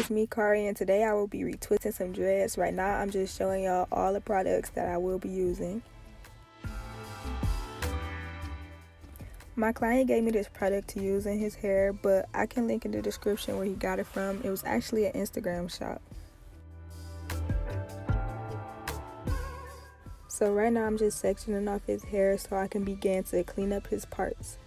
it's me, Kari, and today I will be retwisting some dreads. Right now, I'm just showing y'all all the products that I will be using. My client gave me this product to use in his hair, but I can link in the description where he got it from. It was actually an Instagram shop. So right now, I'm just sectioning off his hair so I can begin to clean up his parts.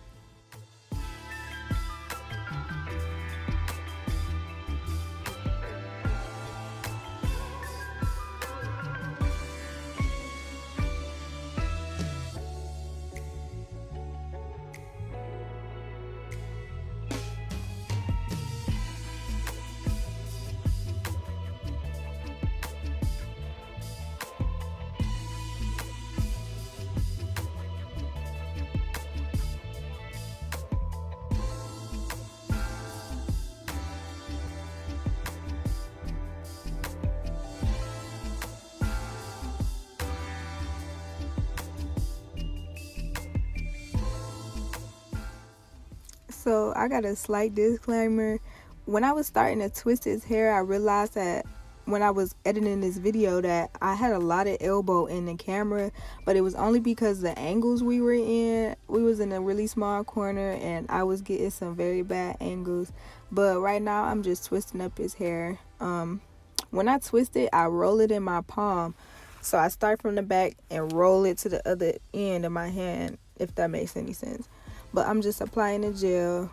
So I got a slight disclaimer. When I was starting to twist his hair, I realized that when I was editing this video that I had a lot of elbow in the camera, but it was only because the angles we were in. We was in a really small corner and I was getting some very bad angles. But right now I'm just twisting up his hair. When I twist it, I roll it in my palm. So I start from the back and roll it to the other end of my hand, if that makes any sense. But I'm just applying the gel,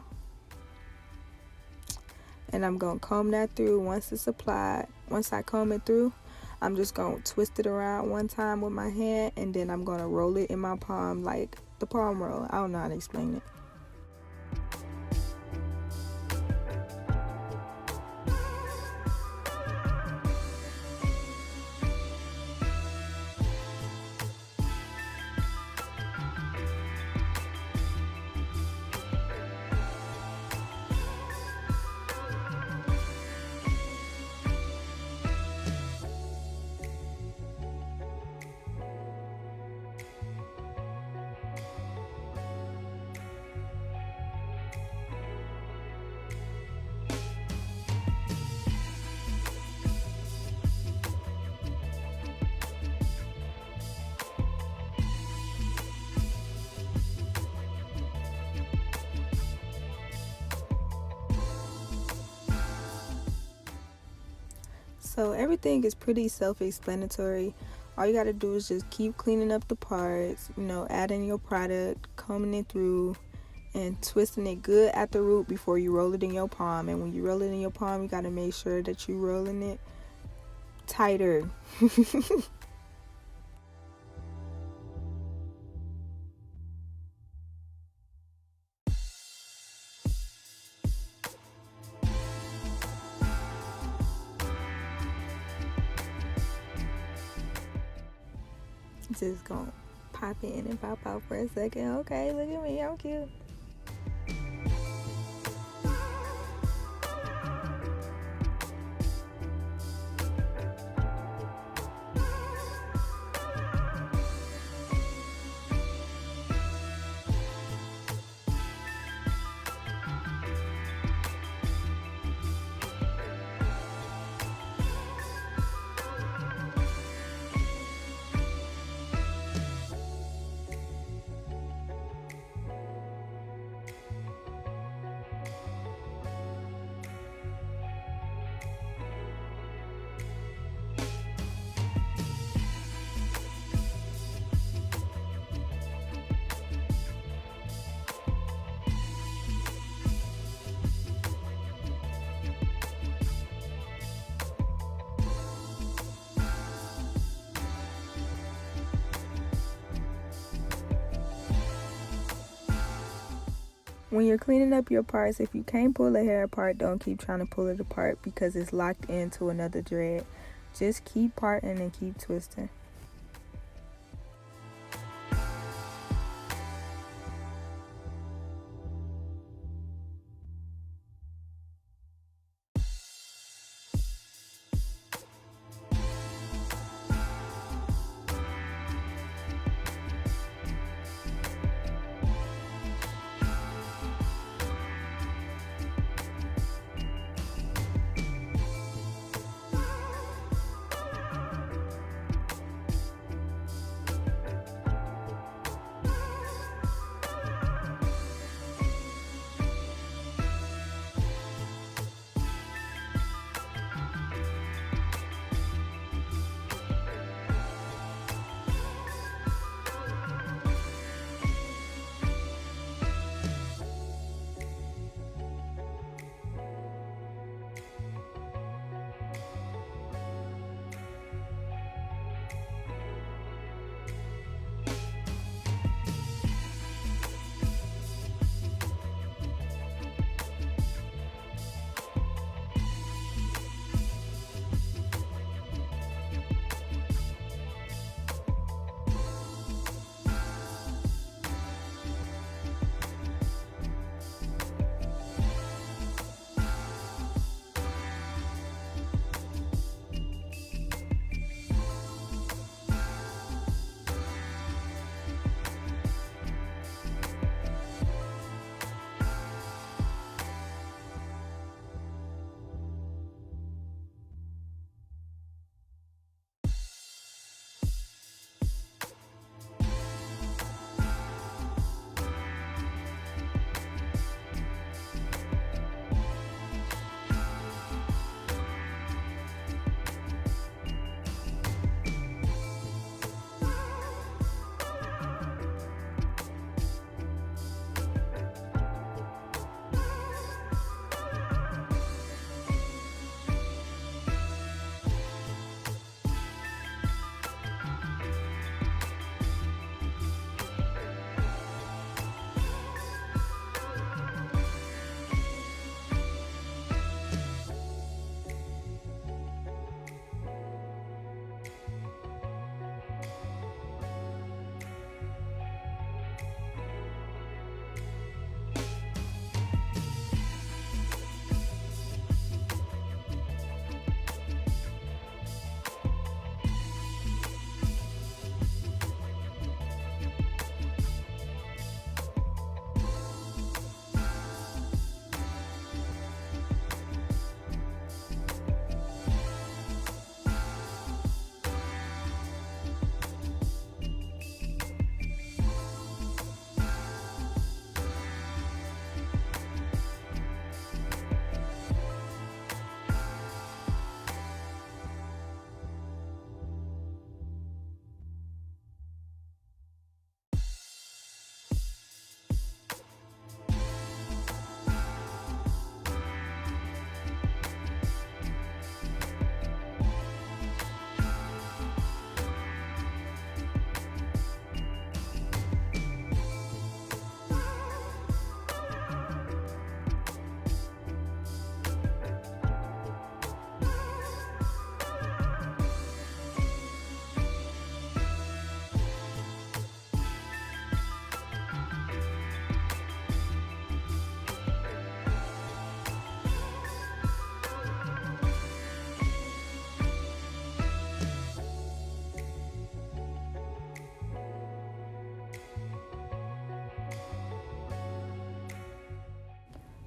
and I'm going to comb that through once it's applied. Once I comb it through, I'm just going to twist it around one time with my hand, and then I'm going to roll it in my palm like the palm roll. I don't know how to explain it. So everything is pretty self-explanatory. All you gotta do is just keep cleaning up the parts, adding your product, combing it through, and twisting it good at the root before you roll it in your palm. And when you roll it in your palm, you gotta make sure that you're rolling it tighter. Just gonna pop in and pop out for a second. Okay, look at me, I'm cute. When you're cleaning up your parts, if you can't pull a hair apart, don't keep trying to pull it apart because it's locked into another dread. Just keep parting and keep twisting.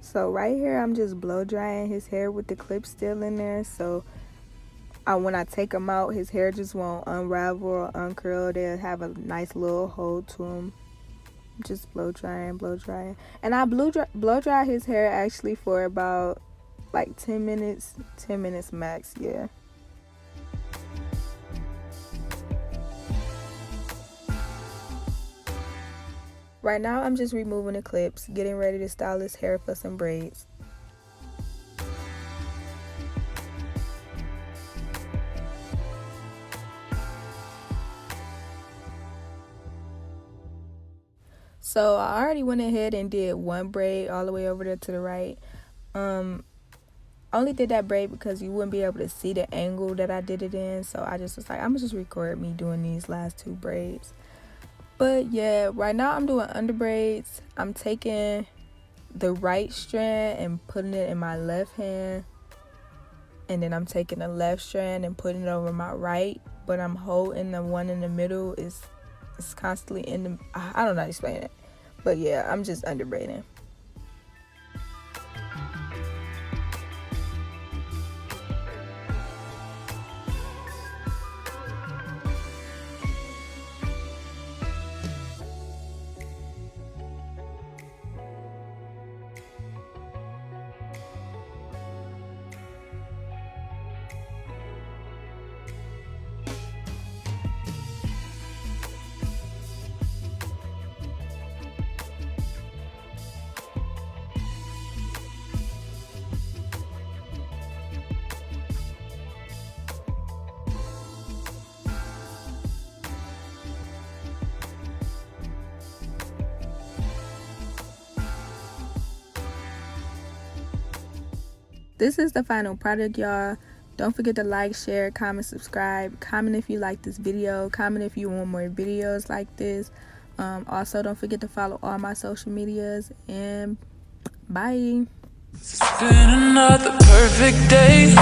So right here, I'm just blow drying his hair with the clip still in there. So when I take him out, his hair just won't unravel or uncurl. They'll have a nice little hold to him. Just blow drying. And I blow dry his hair actually for about like 10 minutes max, yeah. Right now, I'm just removing the clips, getting ready to style his hair for some braids. So I already went ahead and did one braid all the way over there to the right. I only did that braid because you wouldn't be able to see the angle that I did it in. So I just was like, I'm gonna just record me doing these last two braids. But yeah, right now I'm doing under braids. I'm taking the right strand and putting it in my left hand. And then I'm taking the left strand and putting it over my right. But I'm holding the one in the middle. It's constantly in the, I don't know how to explain it. But yeah, I'm just under braiding. This is the final product, y'all. Don't forget to like, share, comment, subscribe. Comment if you like this video. Comment if you want more videos like this. Also, don't forget to follow all my social medias. And bye. It's been another perfect day.